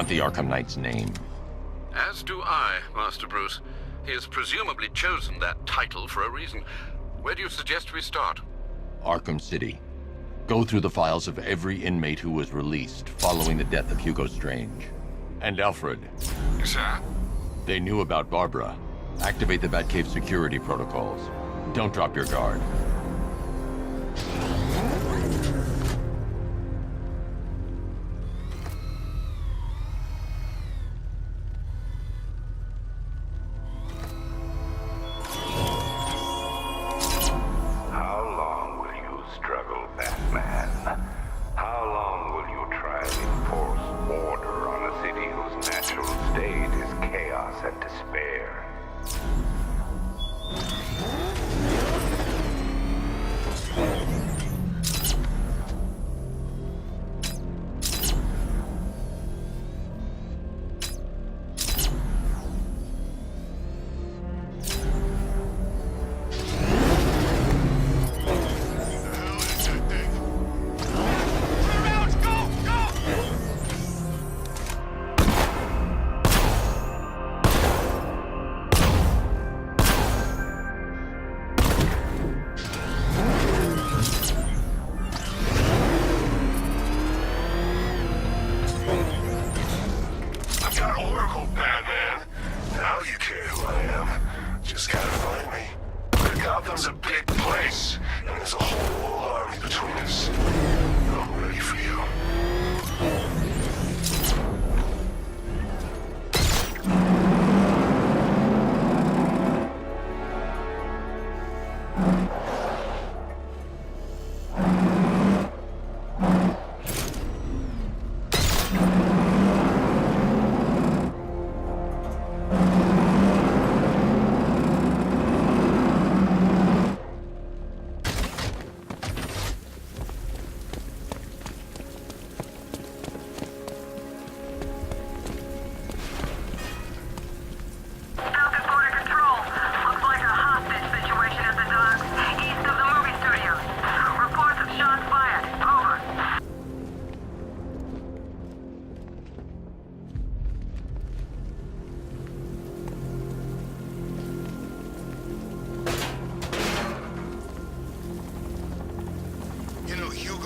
want the Arkham Knight's name. As do I, Master Bruce. He has presumably chosen that title for a reason. Where do you suggest we start? Arkham City. Go through the files of every inmate who was released following the death of Hugo Strange. And Alfred. Sir? They knew about Barbara. Activate the Batcave security protocols. Don't drop your guard.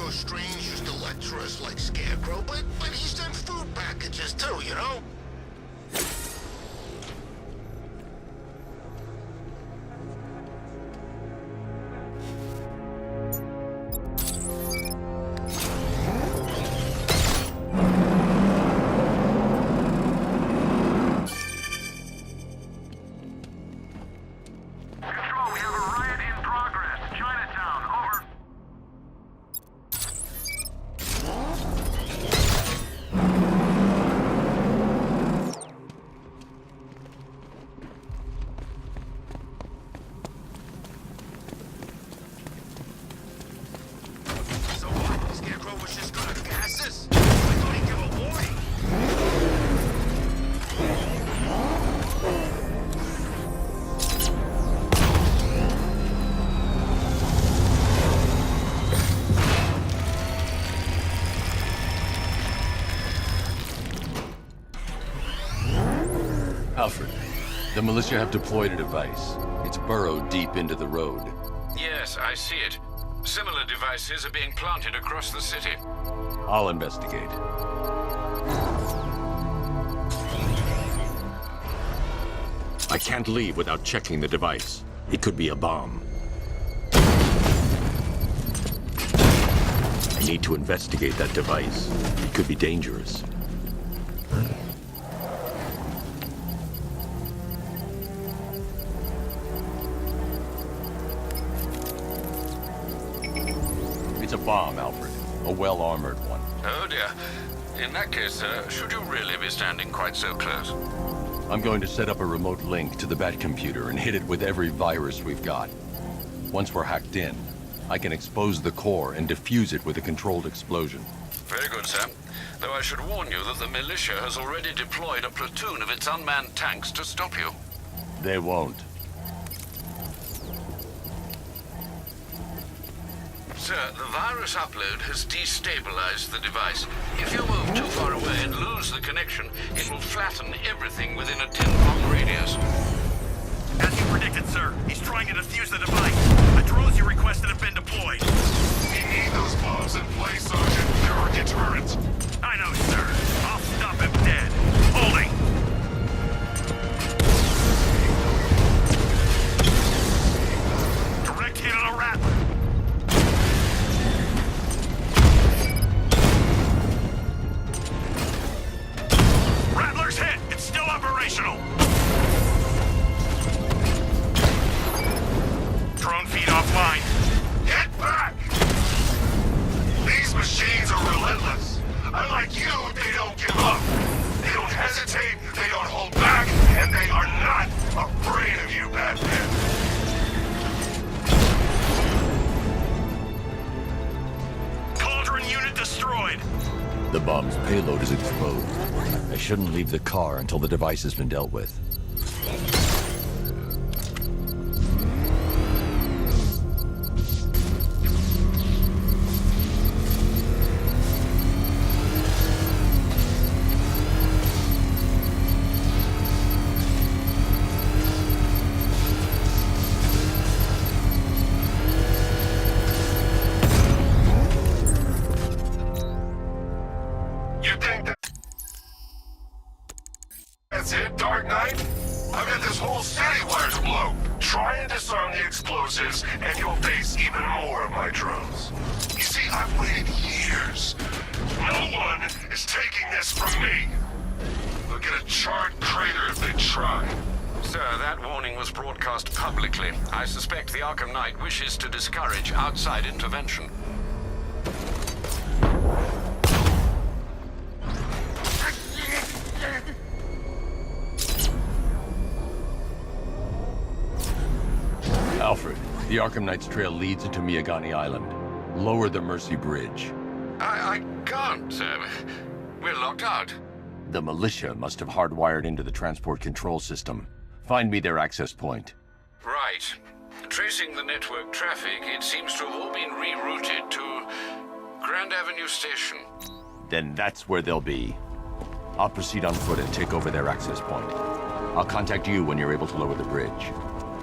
Strange used to lecture us like Scarecrow, but he's done food packages too, you know? Control, we have a riot in progress. Chinatown, over. So what? Scarecrow was just gonna gas us? I thought he'd give a warning. Alfred, the militia have deployed a device. It's burrowed deep into the road. Yes, I see it. Similar devices are being planted across the city. I'll investigate. I can't leave without checking the device. It could be a bomb. I need to investigate that device. It could be dangerous. It's a bomb, Alfred. A well-armored one. Oh dear. In that case, should you really be standing quite so close? I'm going to set up a remote link to the Bat computer and hit it with every virus we've got. Once we're hacked in, I can expose the core and defuse it with a controlled explosion. Very good, sir. Though I should warn you that the militia has already deployed a platoon of its unmanned tanks to stop you. They won't. Sir, the virus upload has destabilized the device. If you move too far away and lose the connection, it will flatten everything within a 10-block radius. As you predicted, sir. He's trying to defuse the device. The drones you requested have been deployed. We need those bombs in place, Sergeant. They're our deterrent. I know, sir. I'll stop him dead. Holding. Direct hit on a rattler. Rattler's hit. It's still operational. Drone feed offline. Get back! These machines are relentless. Unlike you, they don't give up. They don't hesitate, they don't hold back, and they are not afraid of you, Batman. Cauldron unit destroyed. The bomb's payload is exposed. I shouldn't leave the car until the device has been dealt with. You think that's it, Dark Knight? I've got this whole city wired to blow. Try and disarm the explosives, and you'll face even more of my drones. You see, I've waited years. No one is taking this from me. They'll get a charred crater if they try. Sir, that warning was broadcast publicly. I suspect the Arkham Knight wishes to discourage outside intervention. Alfred, the Arkham Knight's trail leads into Miagani Island. Lower the Mercy Bridge. I can't, sir. We're locked out. The militia must have hardwired into the transport control system. Find me their access point. Right. Tracing the network traffic, it seems to have all been rerouted to Grand Avenue Station. Then that's where they'll be. I'll proceed on foot and take over their access point. I'll contact you when you're able to lower the bridge.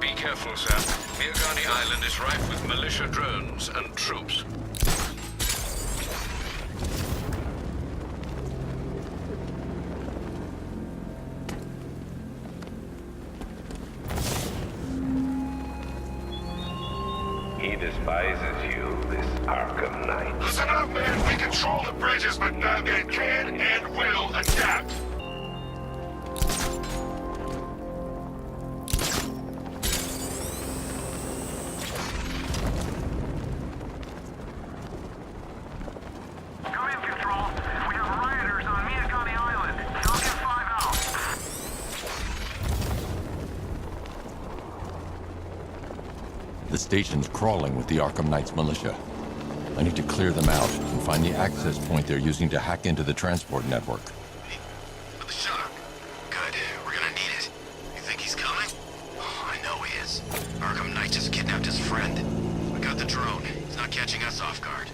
Be careful, sir. Miagani Island is rife with militia drones and troops. He despises you, this Arkham Knight. Listen up, man. We control the bridges, but Batman can and will adapt. Come in, Control. We have rioters on Miagani Island. I'll get 5 out. The station's crawling with the Arkham Knight's militia. I need to clear them out and find the access point they're using to hack into the transport network. For the shock. Good. We're gonna need it. You think he's coming? Oh, I know he is. Arkham Knight just kidnapped his friend. We got the drone. He's not catching us off guard.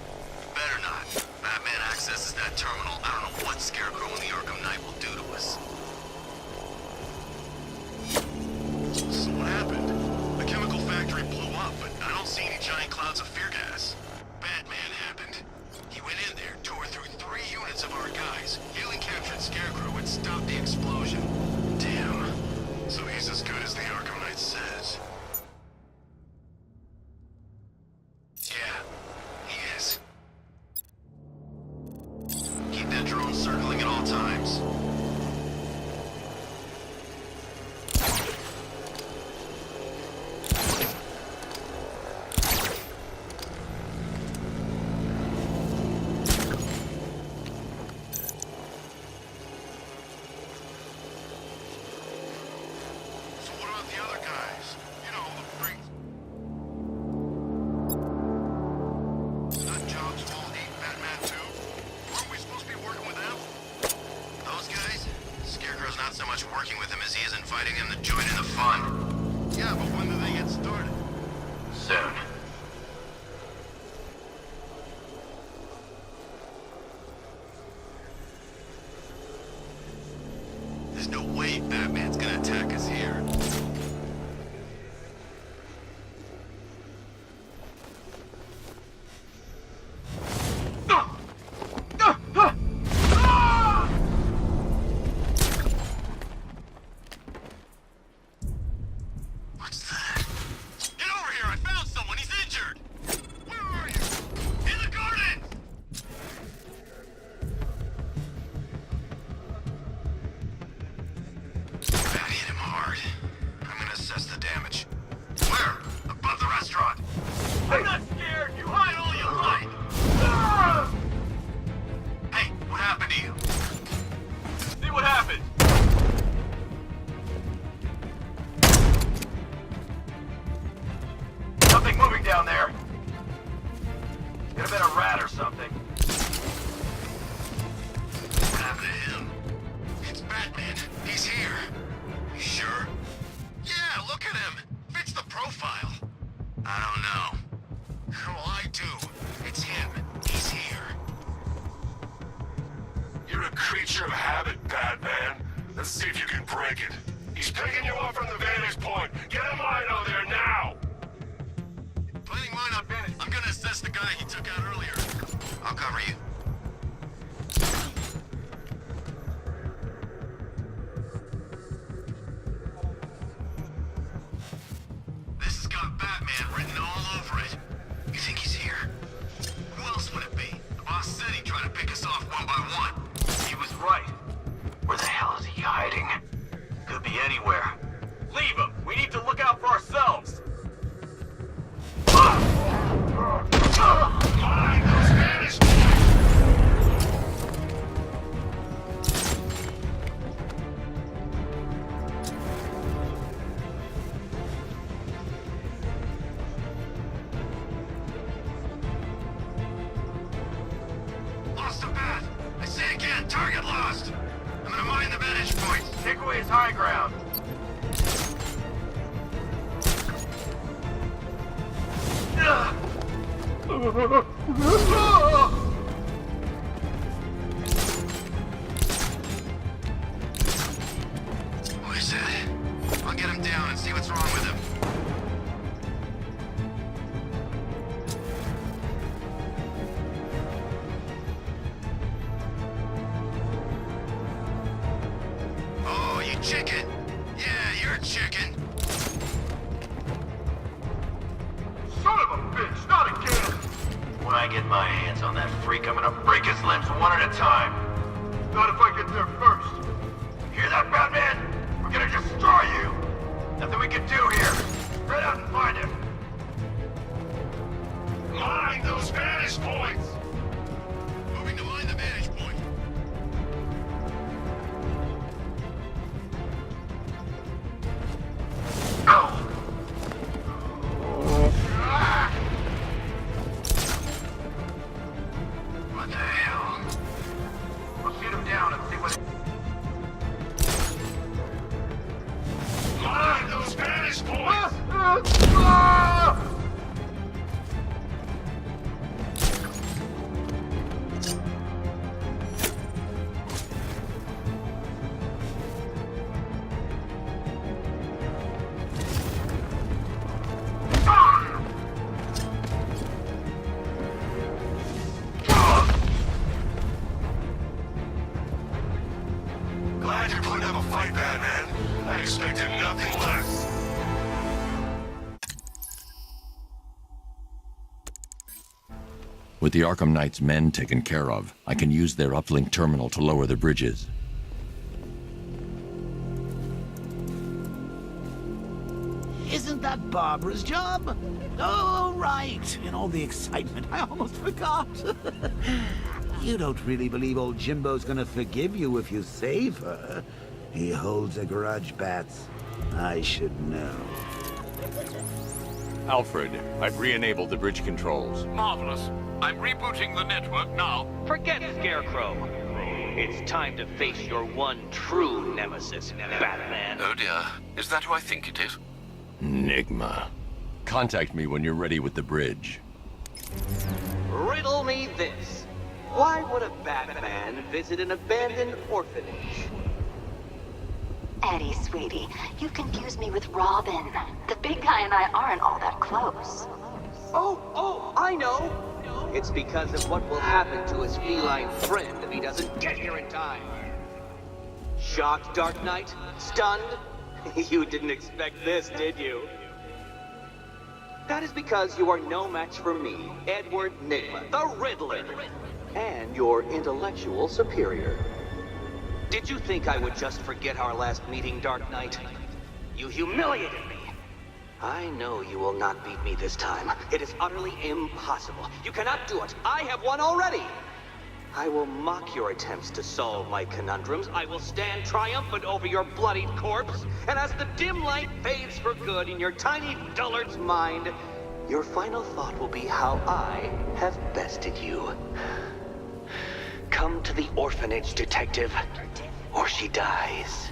Better not. Batman accesses that terminal. I don't know what Scarecrow and the Arkham Knight will do to us. So what happened? The chemical factory blew up, but I don't see any giant clouds of fear gas. Batman happened. He went in there, tore through 3 units of our guys, nearly captured Scarecrow and stopped the explosion. Damn. So he's as good as the Arkham Knight says. Yeah, he is. Keep that drone circling at all times. So what about the other guys? You know, the freaks. Nut jobs, Wall 8, Batman 2? Weren't we supposed to be working with them? Those guys? Scarecrow's not so much working with them as he is inviting them to join in the fun. Yeah, but when do they get started? Soon. There's no way Batman's gonna attack us here. What's that? Get over here! I found someone! He's injured! Where are you? In the garden! That hit him hard. I'm gonna assess the damage. Where? Above the restaurant. I'm not scared! You hide all you like! Hey, what happened to you? See what happened! Something moving down there. Could have been a rat or something. What happened to him? It's Batman. He's here. You sure? Yeah, look at him. Fits the profile. I don't know. Well, I do. It's him. He's here. You're a creature of habit, Batman. Let's see if you can break it. He's picking you up from the vantage point. Get a line out there now! Planning mine on vantage. I'm gonna assess the guy he took out earlier. I'll cover you. This has got Batman written all over it. You think he's here? Who else would it be? The boss said he'd try to pick us off one by one. He was right. Where the hell is he hiding? Could be anywhere. Leave him! We need to look out for ourselves! Line those vantage Lost a bat! I say again, target lost! I'm gonna mine the vantage point. Take away his high ground. What is that? I'll get him down and see what's wrong with him. Oh, you chicken. Yeah, you're a chicken. Son of a bitch, not again! When I get my hands on that freak, I'm gonna break his limbs one at a time. Not if I get there first. Hear that, Batman? We're gonna destroy you! Nothing we can do here. Spread out and find him. line those vantage points! Moving to mine the vantage point. What the hell? We'll shoot him down and see what... Line those vantage points! Glad you're putting up a fight, Batman. I expected nothing less. With the Arkham Knight's men taken care of, I can use their uplink terminal to lower the bridges. Isn't that Barbara's job? Oh, right. In all the excitement, I almost forgot. You don't really believe old Jimbo's gonna forgive you if you save her. He holds a grudge, Bats. I should know. Alfred, I've re-enabled the bridge controls. Marvelous. I'm rebooting the network now. Forget Scarecrow. It's time to face your one true nemesis, Batman. Oh dear. Is that who I think it is? Enigma. Contact me when you're ready with the bridge. Riddle me this. Why would a Batman visit an abandoned orphanage? petty, sweetie. You confuse me with Robin. The big guy and I aren't all that close. Oh, I know! It's because of what will happen to his feline friend if he doesn't get here in time. Shocked, Dark Knight? Stunned? You didn't expect this, did you? That is because you are no match for me, Edward Nygma, the Riddler, and your intellectual superior. Did you think I would just forget our last meeting, Dark Knight? You humiliated me. I know you will not beat me this time. It is utterly impossible. You cannot do it. I have won already. I will mock your attempts to solve my conundrums. I will stand triumphant over your bloodied corpse. And as the dim light fades for good in your tiny dullard's mind, your final thought will be how I have bested you. Come to the orphanage, detective, or she dies.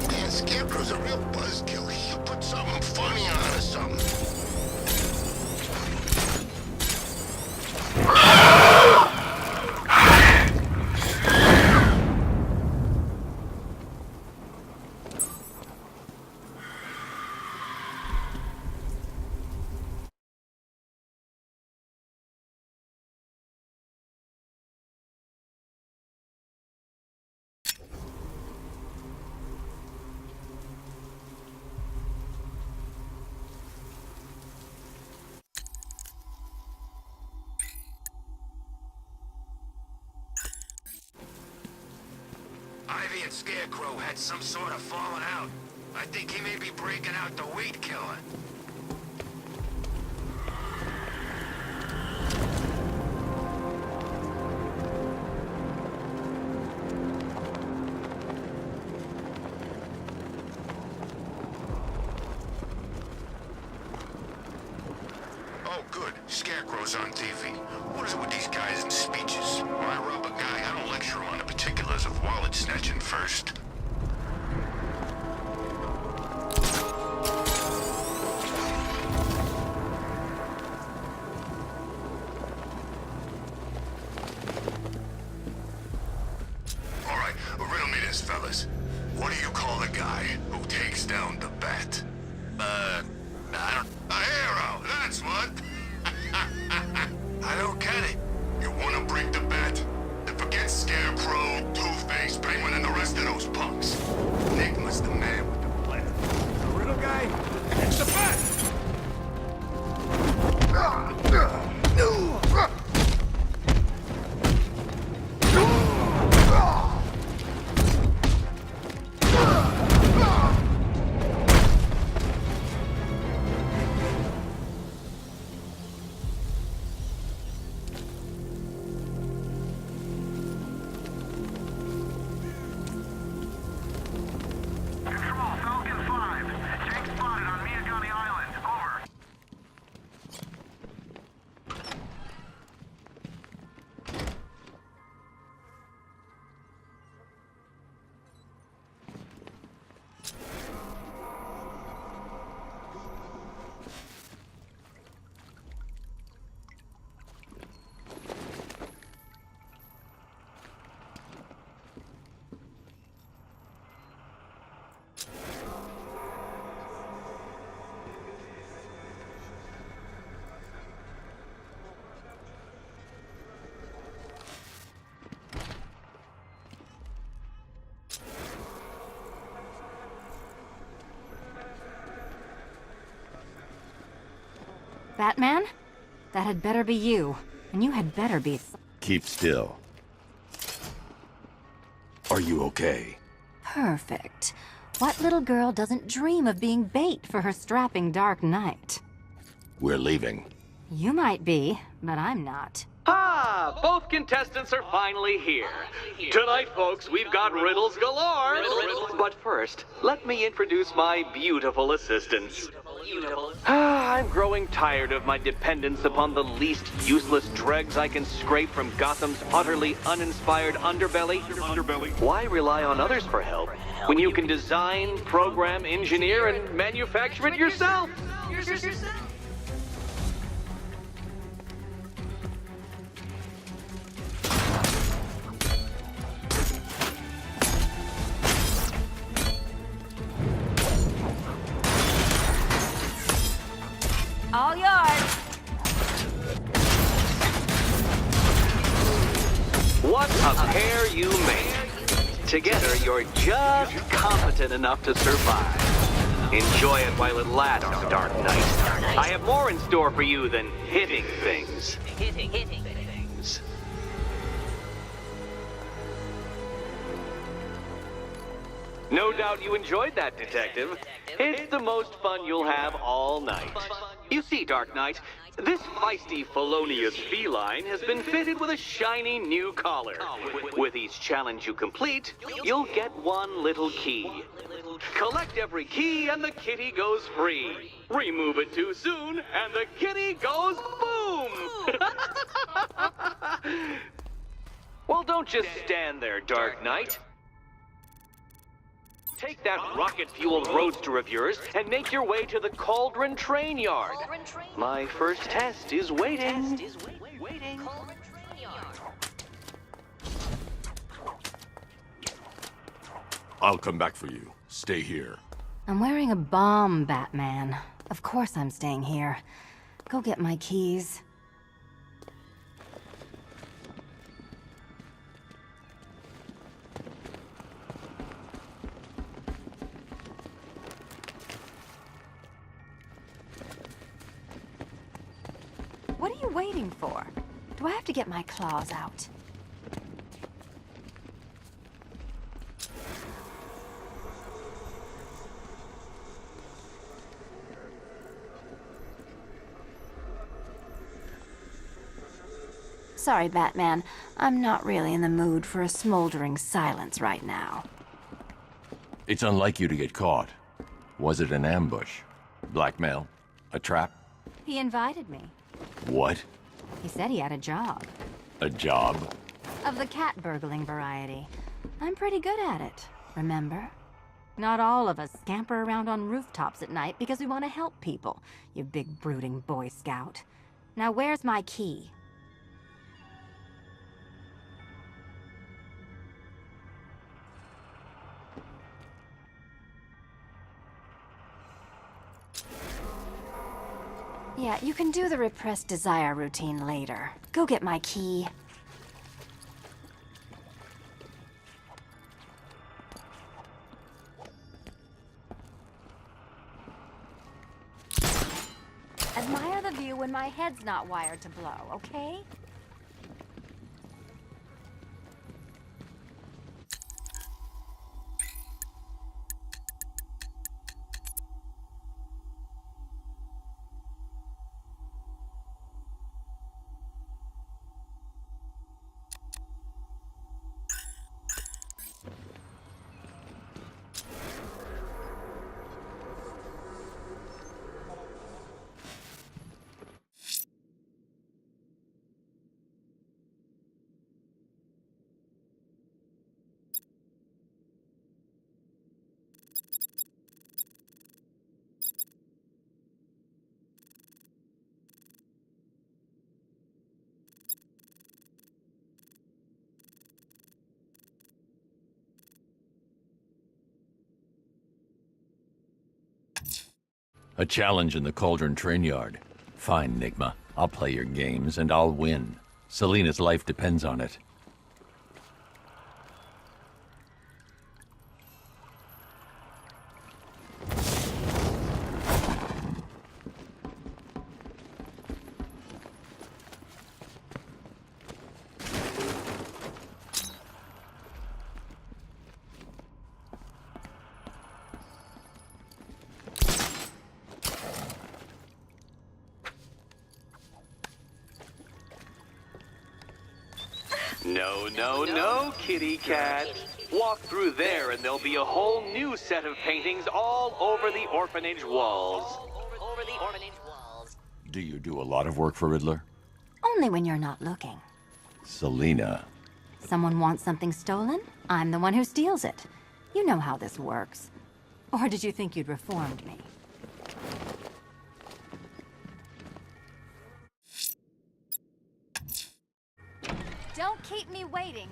Man, Scarecrow's a real buzzkill. He should put something funny on or something. Ivy and Scarecrow had some sort of falling out. I think he may be breaking out the weed killer. Oh, good. Scarecrow's on TV. What is it with these guys and speeches? When I rob a guy, I don't lecture him on the particulars of wallet snatching first. All right, riddle me this, fellas. What do you call the guy who takes down the bat? I don't... A hero, that's what! I don't get it. You wanna break the bat? Then forget Scarecrow, Two-Face, Penguin, and the rest of those punks. Nygma's the man with the plan. The riddle guy? It's the bat! Control, Falcon 5. Jake spotted on Miagani Island. Over. Batman? That had better be you. And you had better be... Keep still. Are you okay? Perfect. What little girl doesn't dream of being bait for her strapping Dark Knight? We're leaving. You might be, but I'm not. Ah, both contestants are finally here. Tonight, folks, we've got riddles galore. But first, let me introduce my beautiful assistants. I'm growing tired of my dependence upon the least useless dregs I can scrape from Gotham's utterly uninspired underbelly. Why rely on others for help when you can design, program, engineer, and manufacture it yourself? All yours. What a pair you make. Together, you're just competent enough to survive. Enjoy it while it lasts, Dark Knight. I have more in store for you than hitting things. No doubt you enjoyed that, Detective. It's the most fun you'll have all night. You see, Dark Knight, this feisty, felonious feline has been fitted with a shiny new collar. With each challenge you complete, you'll get one little key. Collect every key and the kitty goes free. Remove it too soon and the kitty goes boom! Well, don't just stand there, Dark Knight. Take that rocket-fueled roadster of yours and make your way to the Cauldron Train Yard. My first test is waiting. I'll come back for you. Stay here. I'm wearing a bomb, Batman. Of course I'm staying here. Go get my keys. What are you waiting for? Do I have to get my claws out? Sorry, Batman. I'm not really in the mood for a smoldering silence right now. It's unlike you to get caught. Was it an ambush? Blackmail? A trap? He invited me. What? He said he had a job. A job? Of the cat burgling variety. I'm pretty good at it, remember? Not all of us scamper around on rooftops at night because we want to help people, you big brooding Boy Scout. Now where's my key? Yeah, you can do the repressed desire routine later. Go get my key. Admire the view when my head's not wired to blow, okay? A challenge in the Cauldron Train Yard. Fine, Nigma. I'll play your games, and I'll win. Selina's life depends on it. No, no, no, kitty cat. Walk through there and there'll be a whole new set of paintings all over the orphanage walls. Do you do a lot of work for Riddler? Only when you're not looking. Selina. Someone wants something stolen? I'm the one who steals it. You know how this works. Or did you think you'd reformed me? Don't keep me waiting.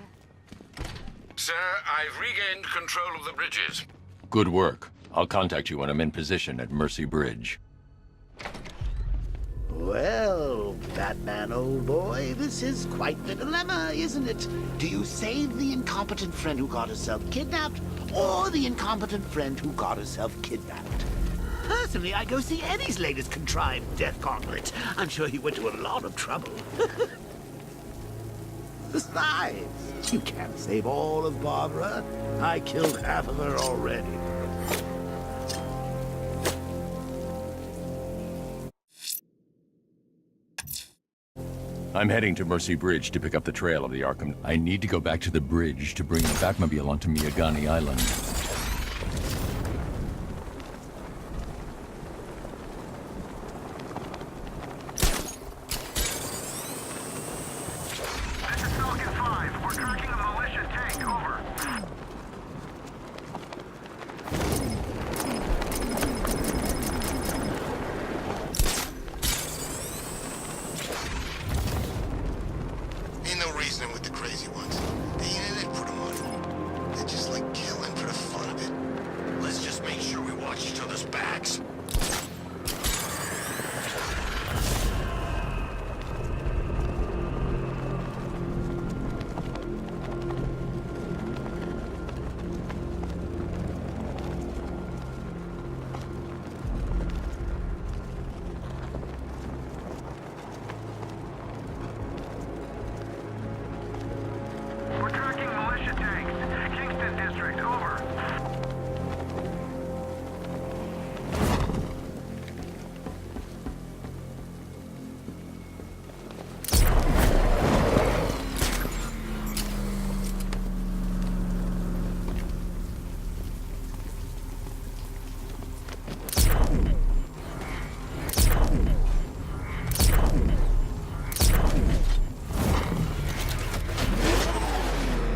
Sir, I've regained control of the bridges. Good work. I'll contact you when I'm in position at Mercy Bridge. Well, Batman, old boy, this is quite the dilemma, isn't it? Do you save the incompetent friend who got herself kidnapped, or the incompetent friend who got herself kidnapped? Personally, I'd go see Eddie's latest contrived death gauntlet. I'm sure he went to a lot of trouble. Besides, you can't save all of Barbara. I killed half of her already. I'm heading to Mercy Bridge to pick up the trail of the Arkham. I need to go back to the bridge to bring the Batmobile onto Miyagani Island.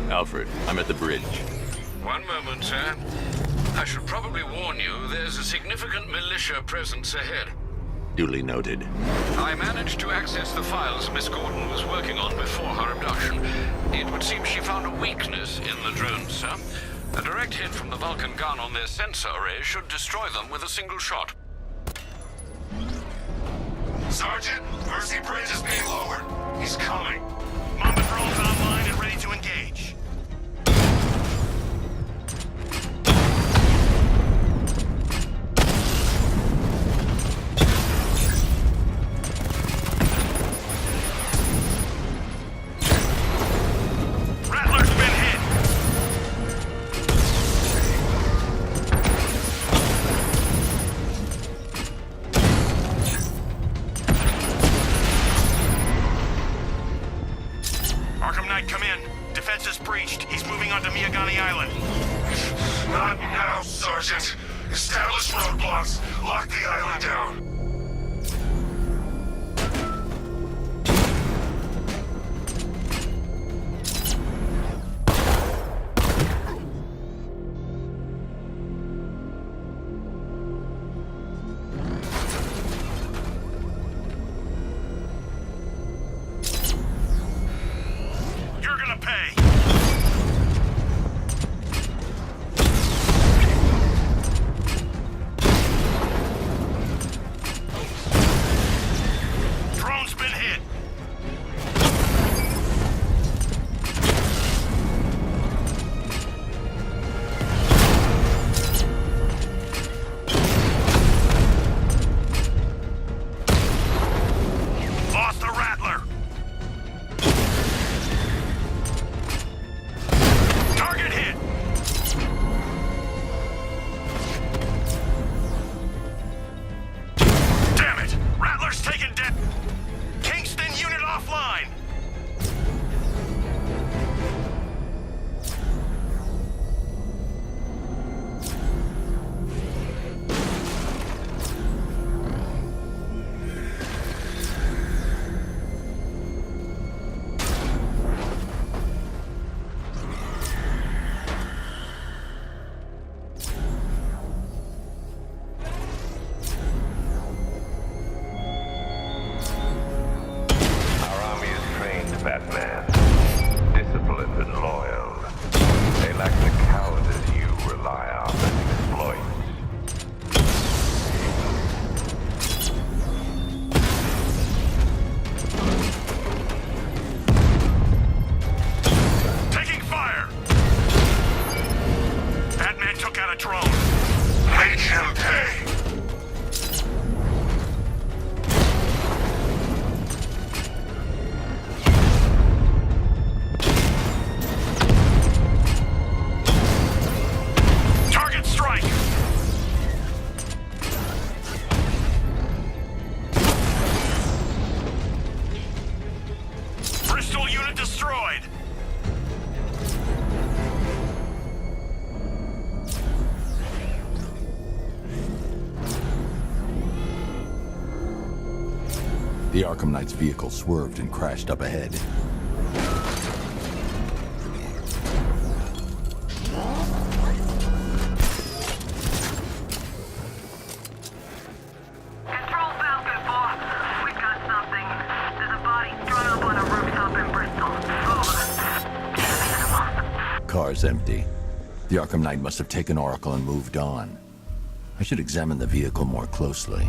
Alfred, I'm at the bridge. One moment, sir. I should probably warn you, there's a significant militia presence ahead. Duly noted. I managed to access the files Miss Gordon was working on before her abduction. It would seem she found a weakness in the drones, sir. A direct hit from the Vulcan gun on their sensor array should destroy them with a single shot. Sergeant, Mercy Bridge is being lowered. He's coming. Mamba drones online and ready to engage. Rattler's been hit. Arkham Knight, come in. Defense is breached. He's moving onto Miyagani Island. Not now, Sergeant. Establish roadblocks. Lock the island down. You're gonna pay. Drone's been hit. Lost the Rattler. Batman. Disciplined and loyal. They lack the cowardice you rely on and exploit. Taking fire! Batman took out a drone. Make him pay! Target strike! Bristol unit destroyed! The Arkham Knight's vehicle swerved and crashed up ahead. Control Falcon 4. We've got something. There's a body strung up on a rooftop in Bristol. Over. Car's empty. The Arkham Knight must have taken Oracle and moved on. I should examine the vehicle more closely.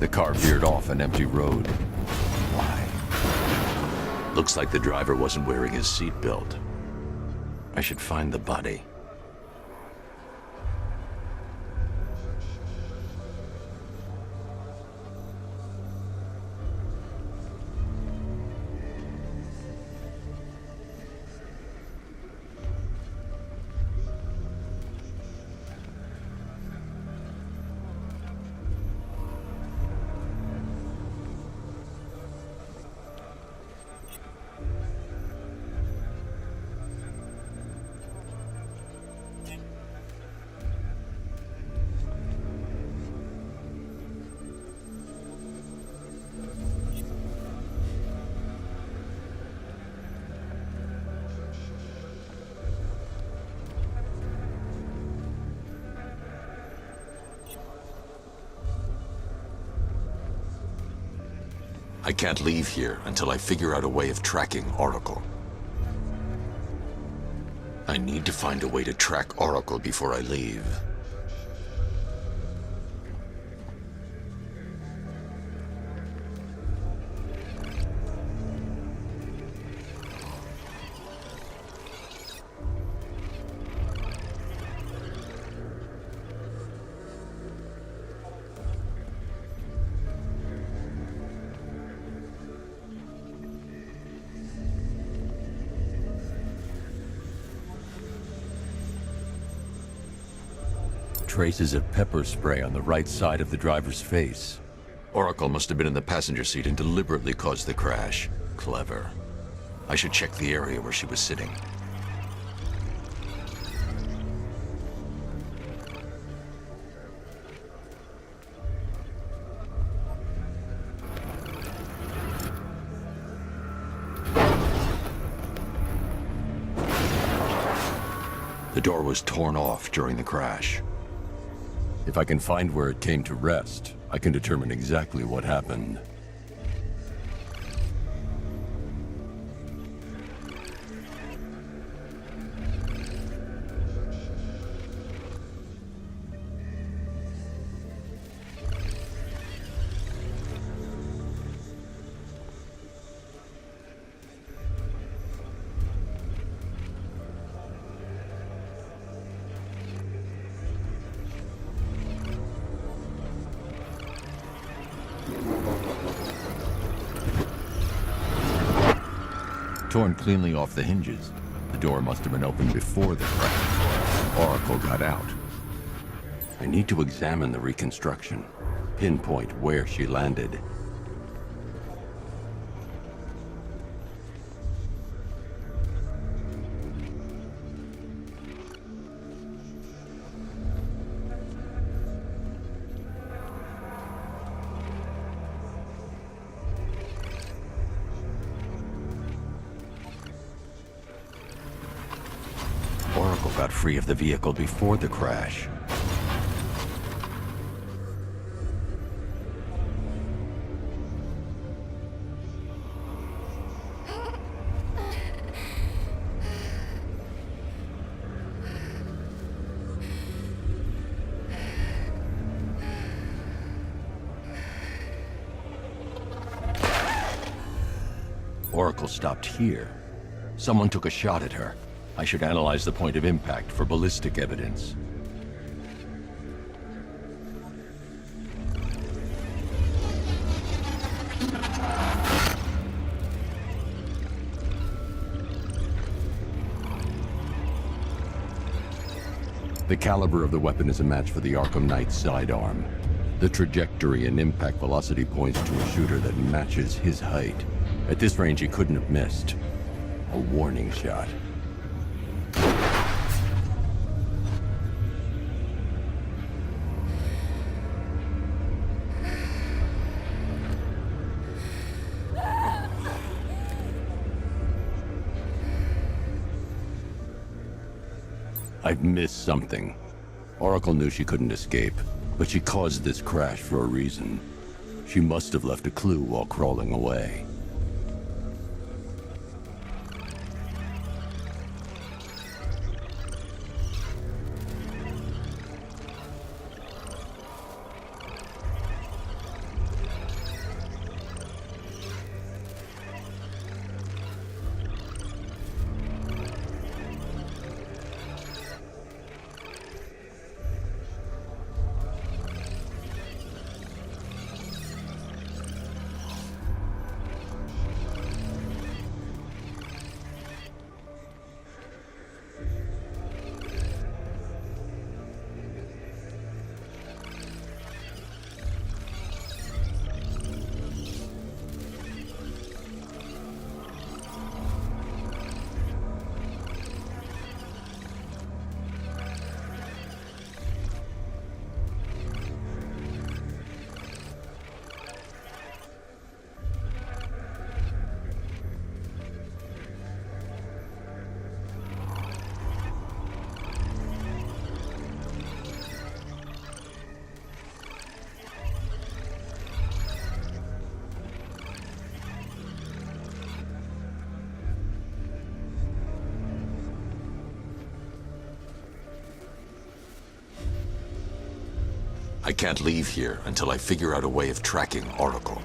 The car veered off an empty road. Why? Looks like the driver wasn't wearing his seatbelt. I should find the body. I can't leave here until I figure out a way of tracking Oracle. I need to find a way to track Oracle before I leave. Traces of pepper spray on the right side of the driver's face. Oracle must have been in the passenger seat and deliberately caused the crash. Clever. I should check the area where she was sitting. The door was torn off during the crash. If I can find where it came to rest, I can determine exactly what happened. Torn cleanly off the hinges. The door must have been opened before the crash. Oracle got out. I need to examine the reconstruction, pinpoint where she landed. Oracle got free of the vehicle before the crash. Oracle stopped here. Someone took a shot at her. I should analyze the point of impact for ballistic evidence. The caliber of the weapon is a match for the ARKHAM Knight's sidearm. The trajectory and impact velocity points to a shooter that matches his height. At this range, he couldn't have missed. A warning shot. I've missed something. Oracle knew she couldn't escape, but she caused this crash for a reason. She must have left a clue while crawling away. I can't leave here until I figure out a way of tracking Oracle.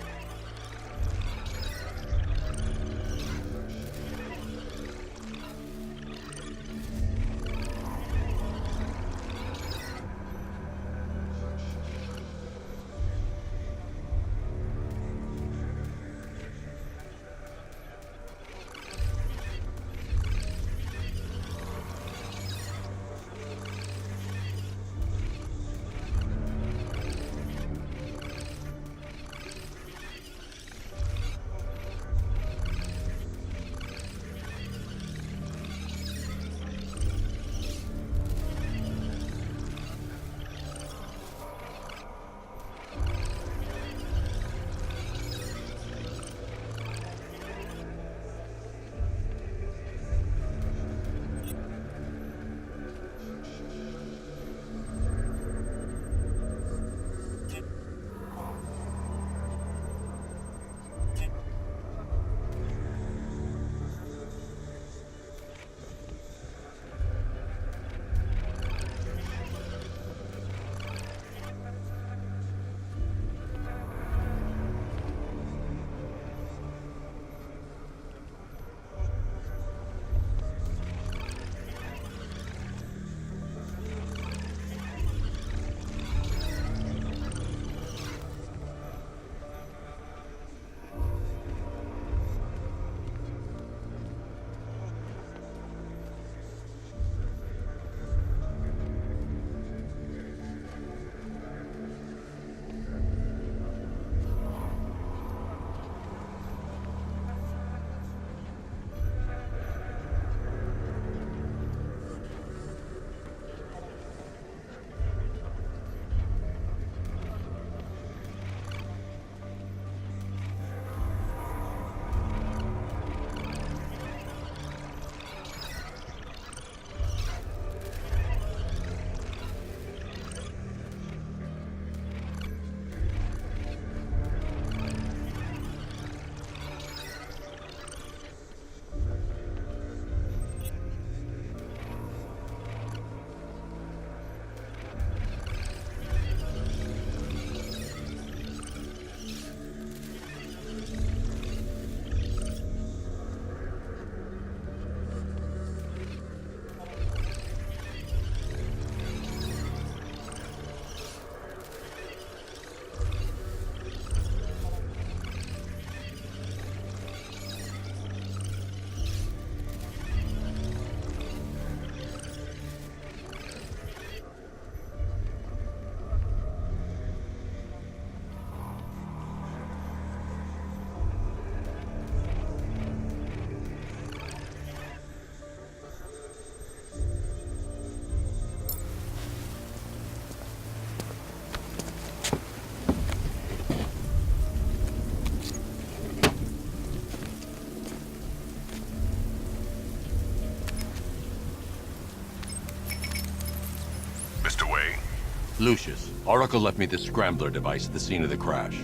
Lucius, Oracle left me the scrambler device at the scene of the crash.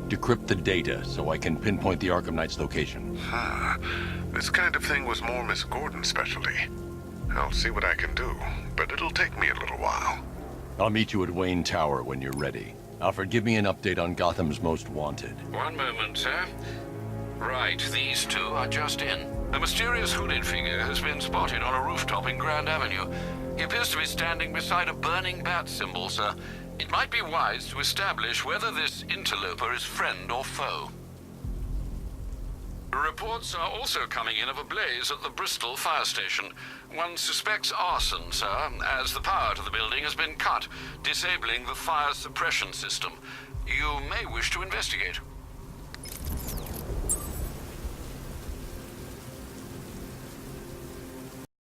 Decrypt the data so I can pinpoint the Arkham Knight's location. This kind of thing was more Miss Gordon's specialty. I'll see what I can do, but it'll take me a little while. I'll meet you at Wayne Tower when you're ready. Alfred, give me an update on Gotham's Most Wanted. One moment, sir. Right, these two are just in. A mysterious hooded figure has been spotted on a rooftop in Grand Avenue. He appears to be standing beside a burning bat symbol, sir. It might be wise to establish whether this interloper is friend or foe. Reports are also coming in of a blaze at the Bristol fire station. One suspects arson, sir, as the power to the building has been cut, disabling the fire suppression system. You may wish to investigate.